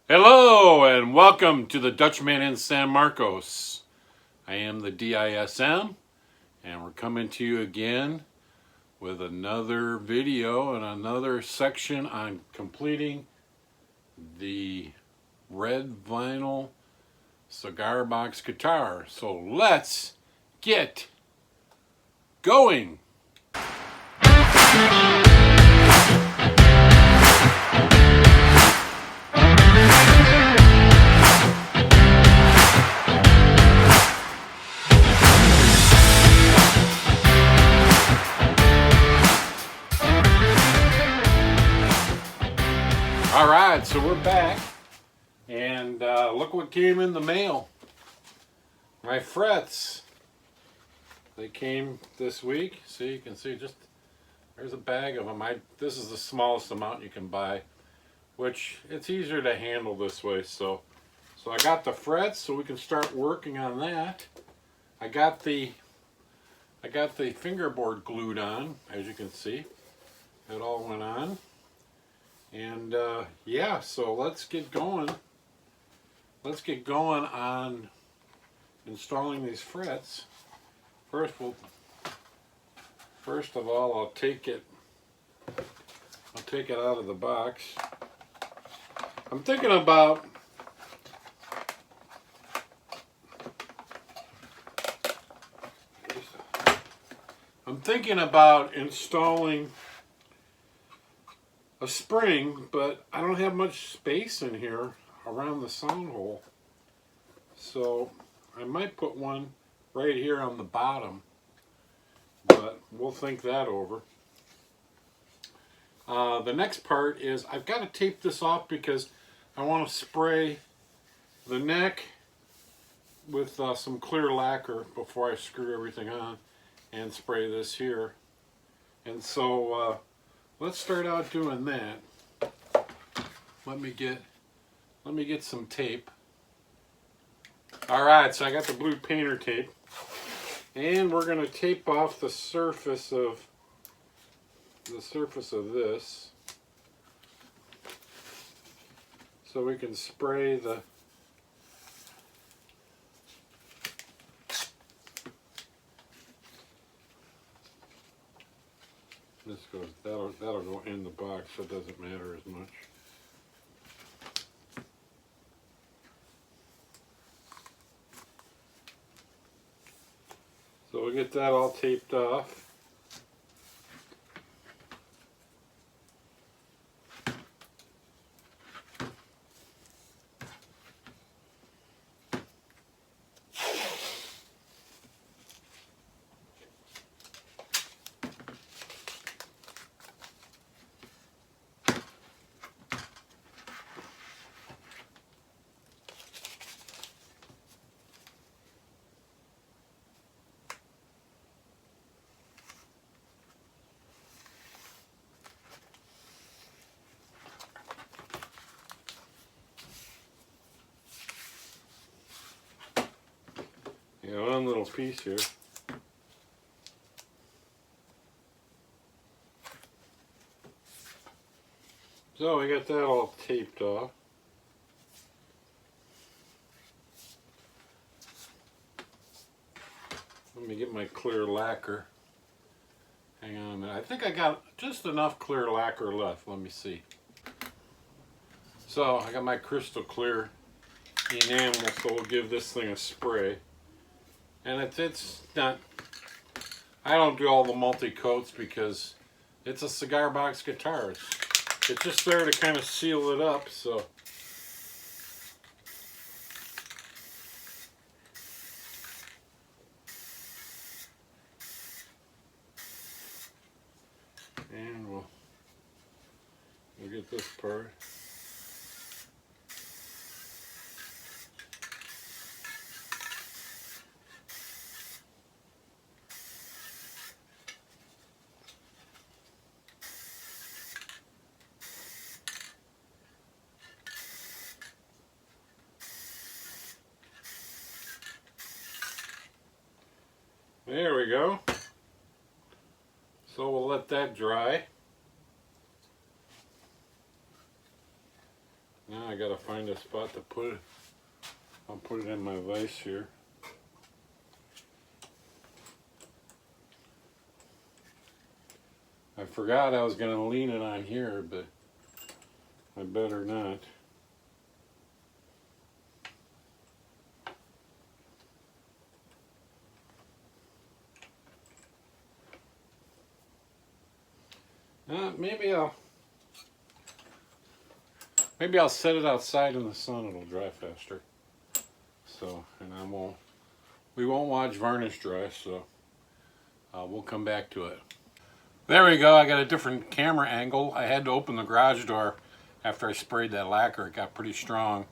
Hello and welcome to the Dutchman in San Marcos. I am the DISM and we're coming to you again with another video and another section on completing the red vinyl cigar box guitar. So let's get going. Alright, so we're back, and look what came in the mail. My frets. They came this week. See, you can see there's a bag of them. This is the smallest amount you can buy, which it's easier to handle this way. So I got the frets, so we can start working on that. I got the fingerboard glued on, as you can see. It all went on. And yeah, so let's get going. Let's get going on installing these frets. First of all, I'll take it out of the box. I'm thinking about installing a spring, but I don't have much space in here around the sound hole, so I might put one right here on the bottom, but we'll think that over. The next part is I've got to tape this off because I want to spray the neck with some clear lacquer before I screw everything on and spray this here. And so let's start out doing that. Let me get some tape. Alright, so I got the blue painter tape. And we're going to tape off the surface of this so we can spray the that'll go in the box, so it doesn't matter as much. So we'll get that all taped off. Yeah, one little piece here. So we got that all taped off. Let me get my clear lacquer. Hang on a minute. I think I got just enough clear lacquer left. Let me see. So I got my crystal clear enamel, so we'll give this thing a spray. And it's not, I don't do all the multi-coats because it's a cigar box guitar. It's just there to kind of seal it up, so. And we'll get this part. There we go. So we'll let that dry. Now I I gotta find a spot to put it. I'll put it in my vise here. I forgot I was gonna lean it on here, but I better not. Maybe I'll set it outside in the sun. It'll dry faster. So, and we won't watch varnish dry. So, we'll come back to it. There we go. I got a different camera angle. I had to open the garage door after I sprayed that lacquer. It got pretty strong,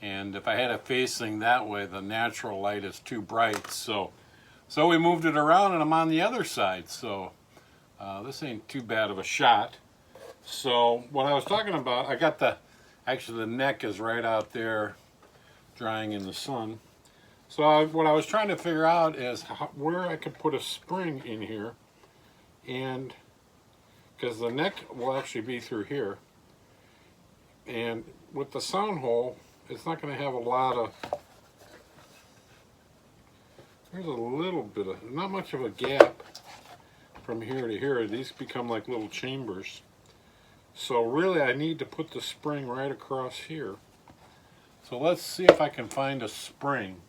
and if I had it facing that way, the natural light is too bright. So we moved it around, and I'm on the other side. So this ain't too bad of a shot. So what I was talking about, I got actually the neck is right out there drying in the sun. So what I was trying to figure out is where I could put a spring in here, and because the neck will actually be through here, and with the sound hole, it's not going to have a lot of, there's a little bit of, not much of a gap from here to here. These become like little chambers. So really I need to put the spring right across here. So let's see if I can find a spring.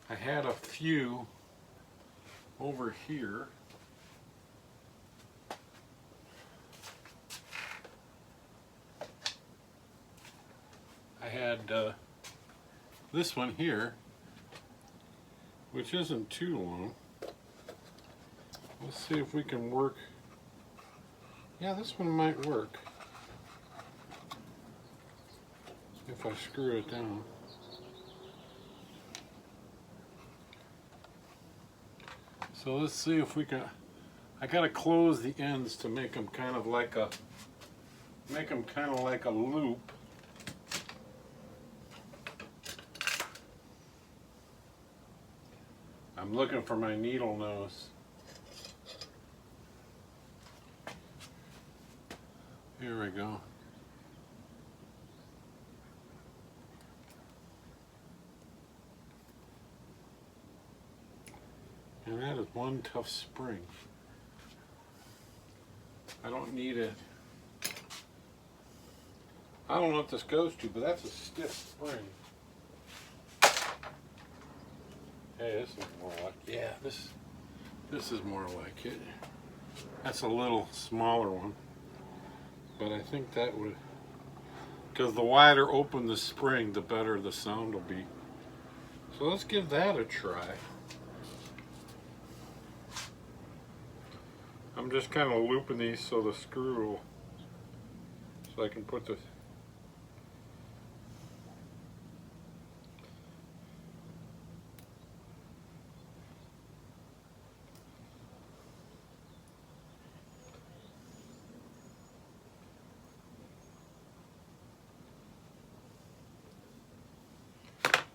I had a few over here. I had this one here, which isn't too long. Let's see if we can work. Yeah, this one might work if I screw it down. So let's see if we can. I gotta close the ends to make them kind of like a loop. I'm looking for my needle nose. Here we go. And that is one tough spring. I don't need it. I don't know what this goes to, but that's a stiff spring. Hey, this is more like, yeah, this is more like it. That's a little smaller one, but I think that would, because the wider open the spring, the better the sound will be. So let's give that a try. I'm just kind of looping these so the screw will, so I can put the,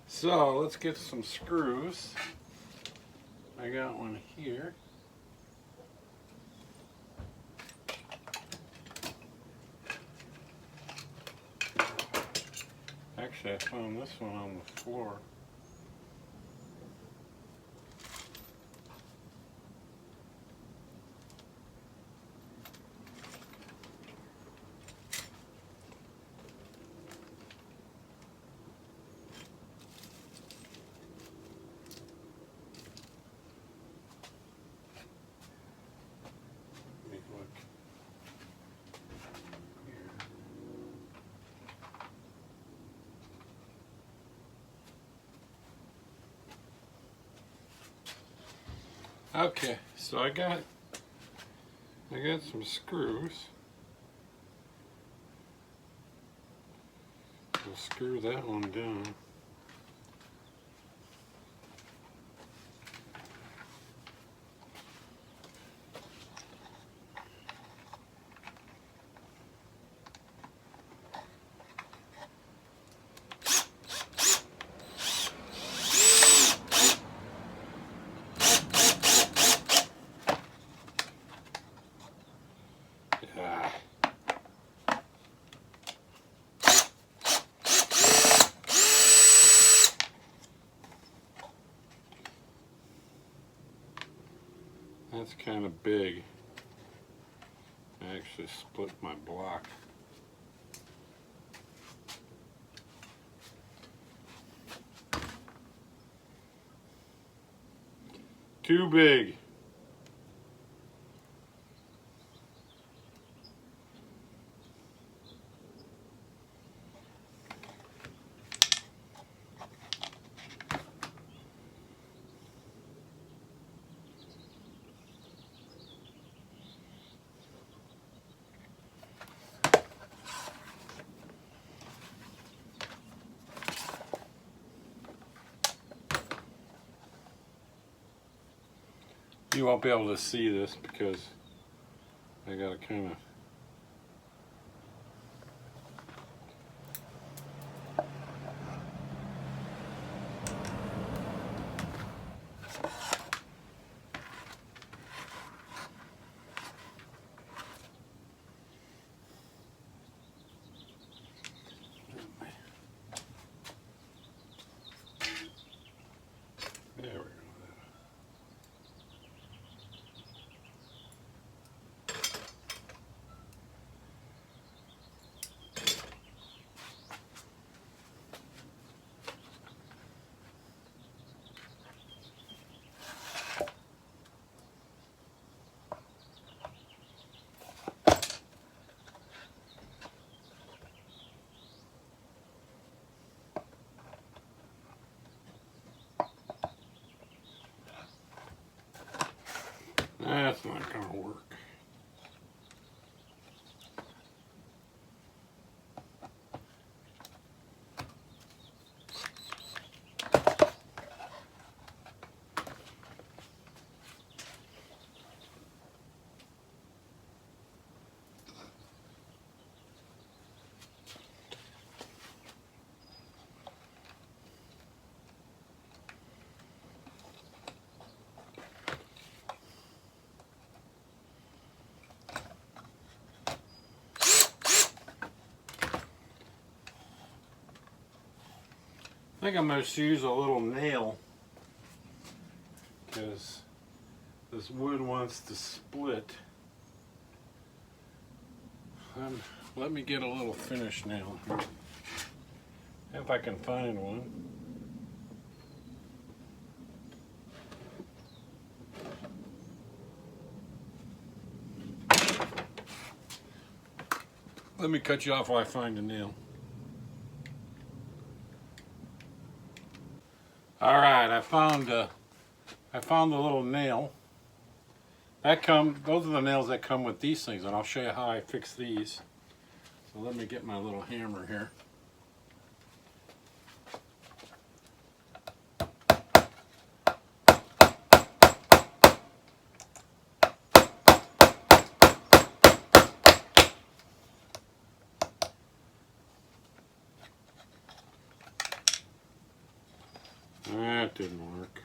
so let's get some screws. I got one here. Actually, I found this one on the floor. Let me look here. Okay, so I got some screws. I'll screw that one down. That's kind of big. I actually split my block. Too big. You won't be able to see this because I gotta kind of there we go. That's not going to work. I think I'm going to use a little nail because this wood wants to split. Let me get a little finish nail here, if I can find one. Let me cut you off while I find a nail. All right, I found the little nail. Those are the nails that come with these things, and I'll show you how I fix these. So let me get my little hammer here. That didn't work.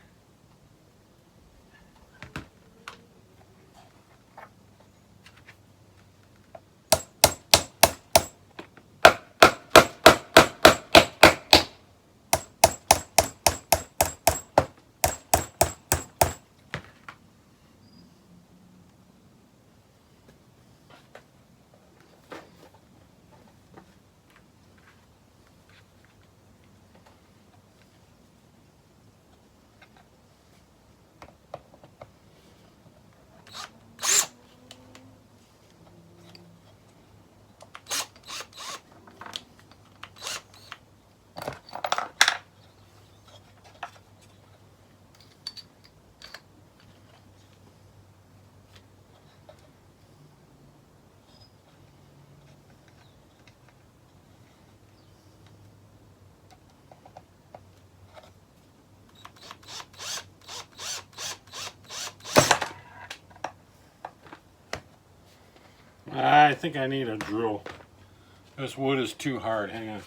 I think I need a drill. This wood is too hard. Hang on.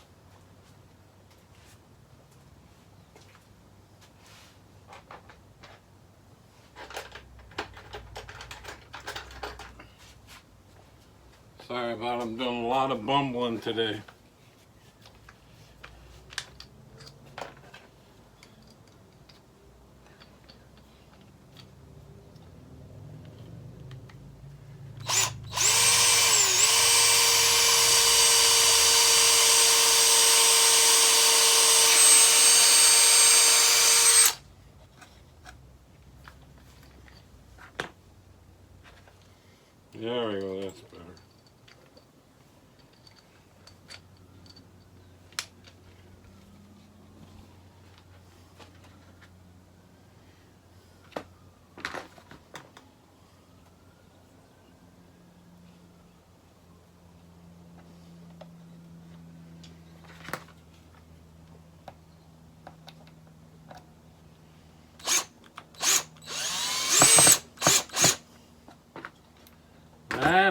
Sorry about it. I'm doing a lot of bumbling today.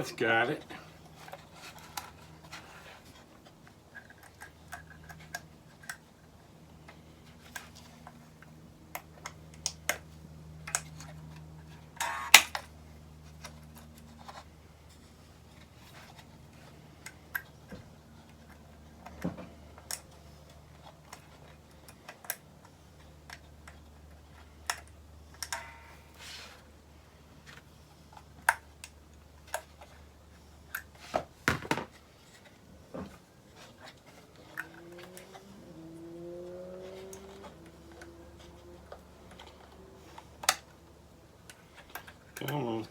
that's got it. Come on.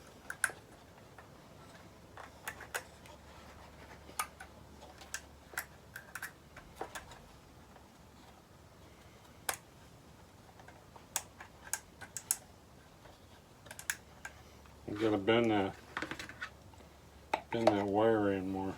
I'm gonna bend that wire in more.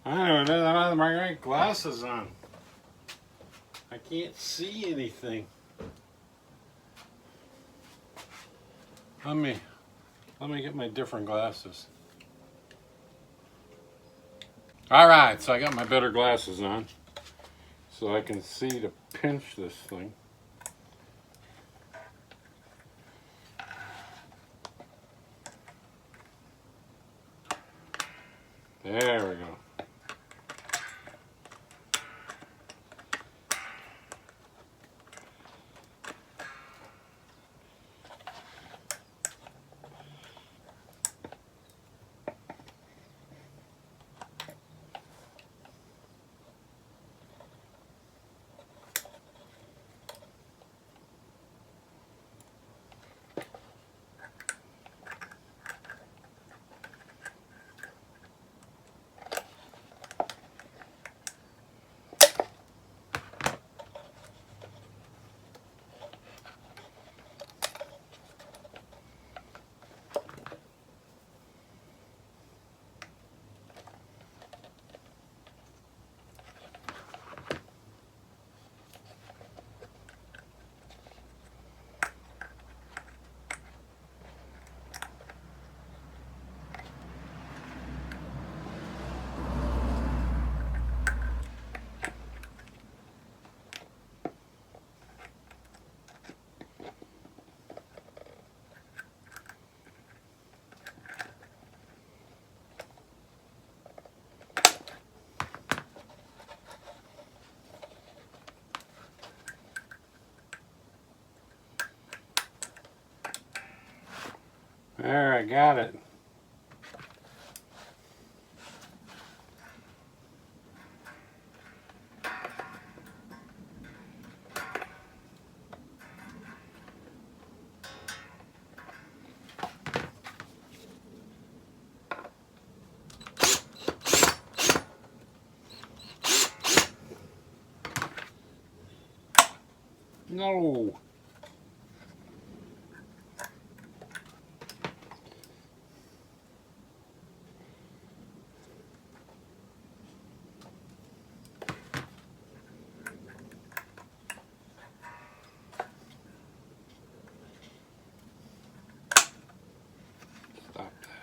I don't have my right glasses on. I can't see anything. Let me get my different glasses. Alright, so I got my better glasses on so I can see to pinch this thing. There we go. There, I got it. No. Stop that.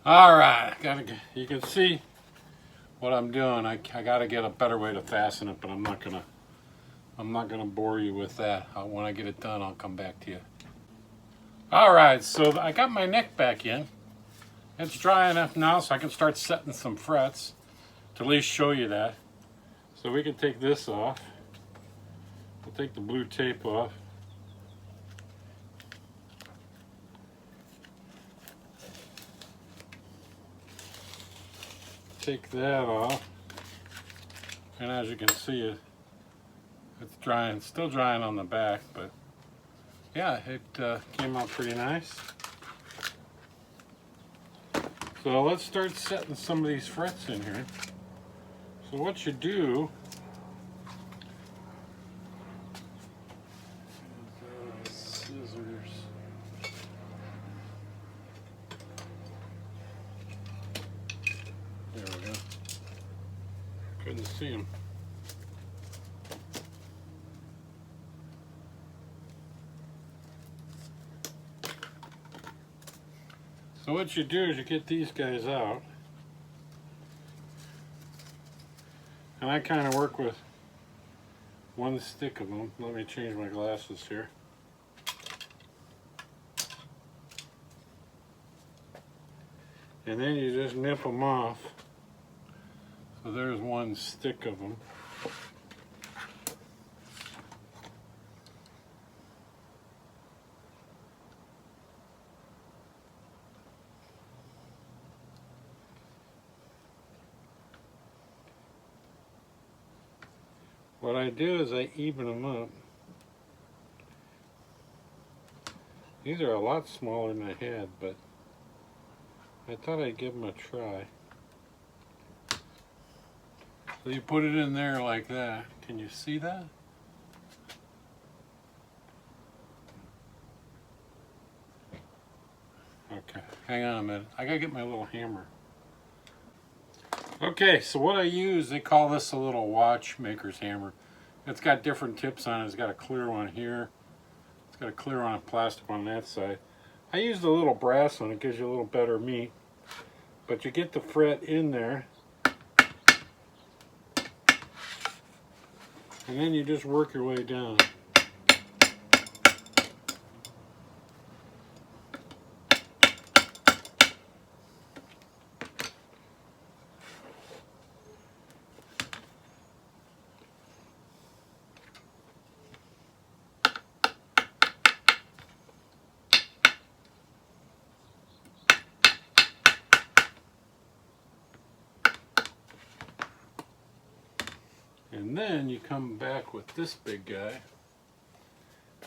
All right, you can see what I'm doing. I gotta get a better way to fasten it, but I'm not gonna bore you with that. When I get it done, I'll come back to you. All right, so I got my neck back in. It's dry enough now so I can start setting some frets to at least show you that. So we can take this off. We'll take the blue tape off. Take that off. And as you can see, it's drying, still drying on the back, but yeah, it came out pretty nice. So let's start setting some of these frets in here. So what you do is scissors. There we go. Couldn't see them. So what you do is you get these guys out, and I kind of work with one stick of them. Let me change my glasses here. And then you just nip them off. So there's one stick of them. What I do is I even them up. These are a lot smaller than I had, but I thought I'd give them a try. So you put it in there like that. Can you see that? Okay, hang on a minute. I gotta get my little hammer. Okay, so what I use, they call this a little watchmaker's hammer. It's got different tips on it. It's got a clear one here. It's got a clear one and plastic on that side. I used a little brass one. It gives you a little better meat. But you get the fret in there. And then you just work your way down. And then you come back with this big guy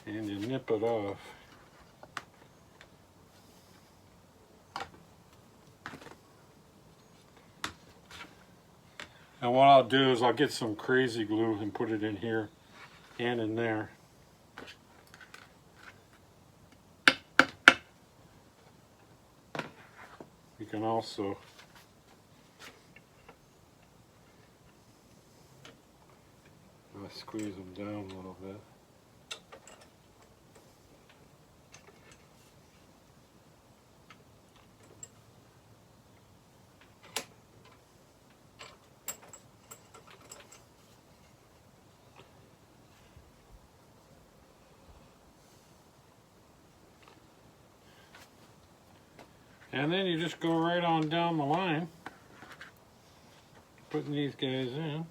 and you nip it off. And what I'll do is I'll get some crazy glue and put it in here and in there. You can also squeeze them down a little bit. And then you just go right on down the line, putting these guys in.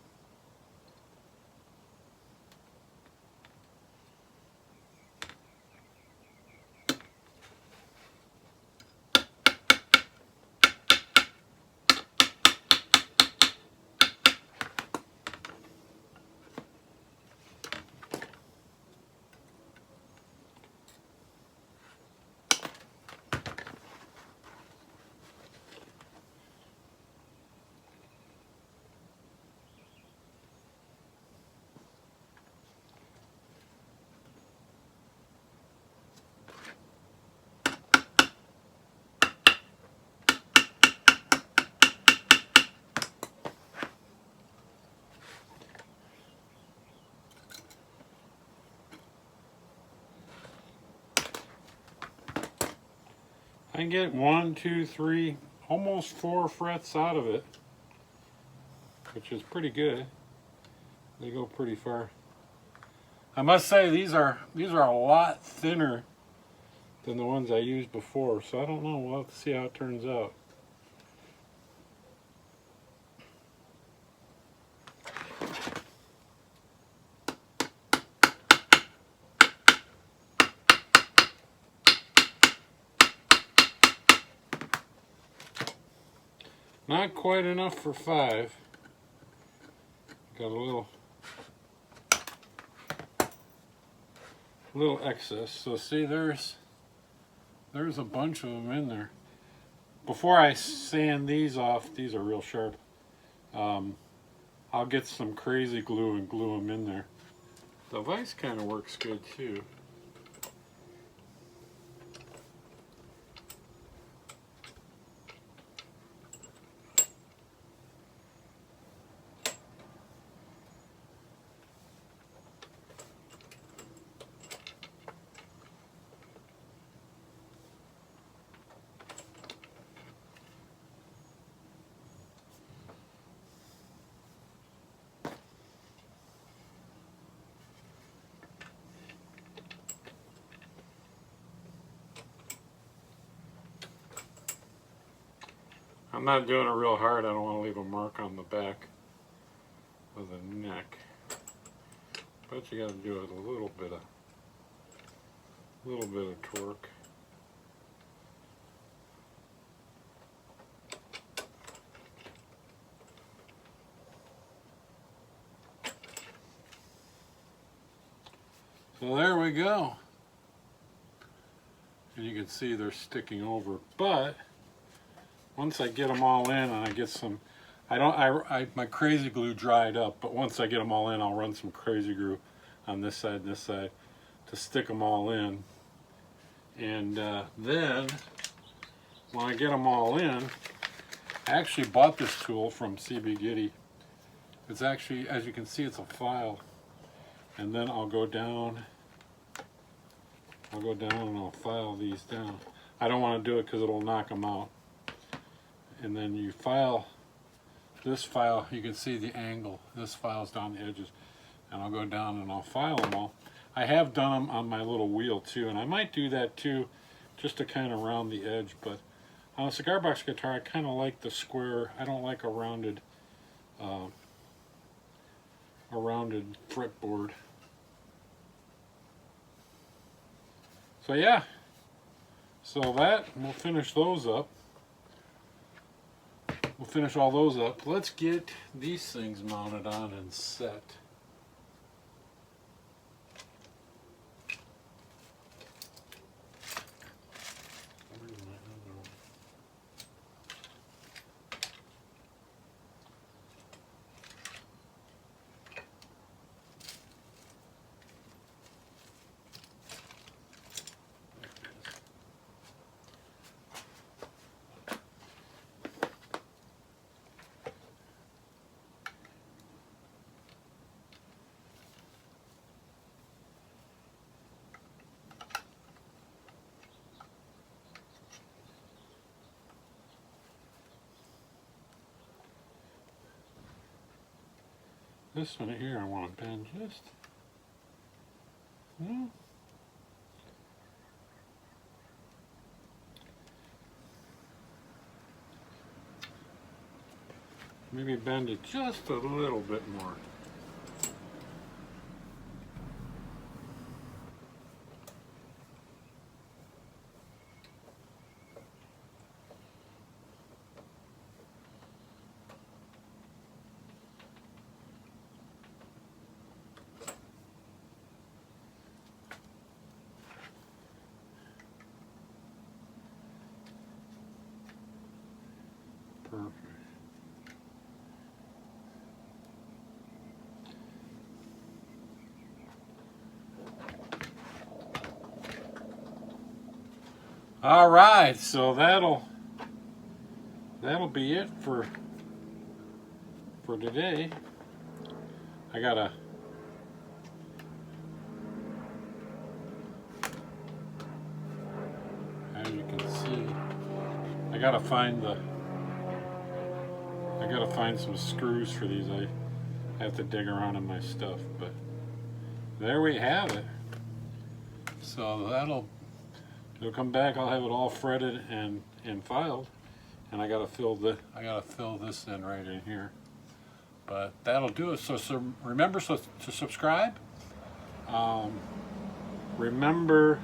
I get 1, 2, 3, almost 4 frets out of it, which is pretty good. They go pretty far. I must say these are a lot thinner than the ones I used before, so I don't know. We'll have to see how it turns out. Not quite enough for 5. Got a little excess. So see, there's a bunch of them in there. Before I sand these off, these are real sharp. I'll get some crazy glue and glue them in there. The vise kind of works good too. I'm not doing it real hard. I don't want to leave a mark on the back of the neck. But you got to do it a little bit of torque. So there we go. And you can see they're sticking over, but once I get them all in and I get some, my crazy glue dried up, but once I get them all in, I'll run some crazy glue on this side and this side to stick them all in. And then when I get them all in, I actually bought this tool from CBG. It's actually, as you can see, it's a file. And then I'll go down and I'll file these down. I don't want to do it because it'll knock them out. And then you file this file, you can see the angle. This file's down the edges. And I'll go down and I'll file them all. I have done them on my little wheel too, and I might do that too, just to kind of round the edge. But on a cigar box guitar, I kind of like the square. I don't like a rounded fretboard. So yeah, so that, we'll finish those up. We'll finish all those up. Let's get these things mounted on and set. This one here I want to bend just, maybe bend it just a little bit more. Perfect. All right, so that'll be it for today. I gotta as you can see, I gotta find some screws for these. I have to dig around in my stuff, but there we have it. So it'll come back. I'll have it all fretted and filed, and I gotta fill this in right in here. But that'll do it. So remember to subscribe. Remember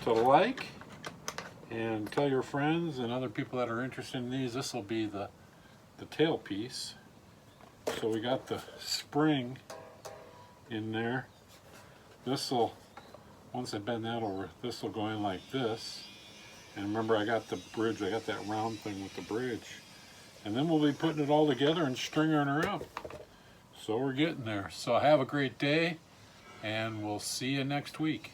to like and tell your friends and other people that are interested in these. This will be the the tail piece. So we got the spring in there. This will, once I bend that over, this will go in like this. And remember, I got the bridge, I got that round thing with the bridge. And then we'll be putting it all together and stringing her up. So we're getting there. So have a great day, and we'll see you next week.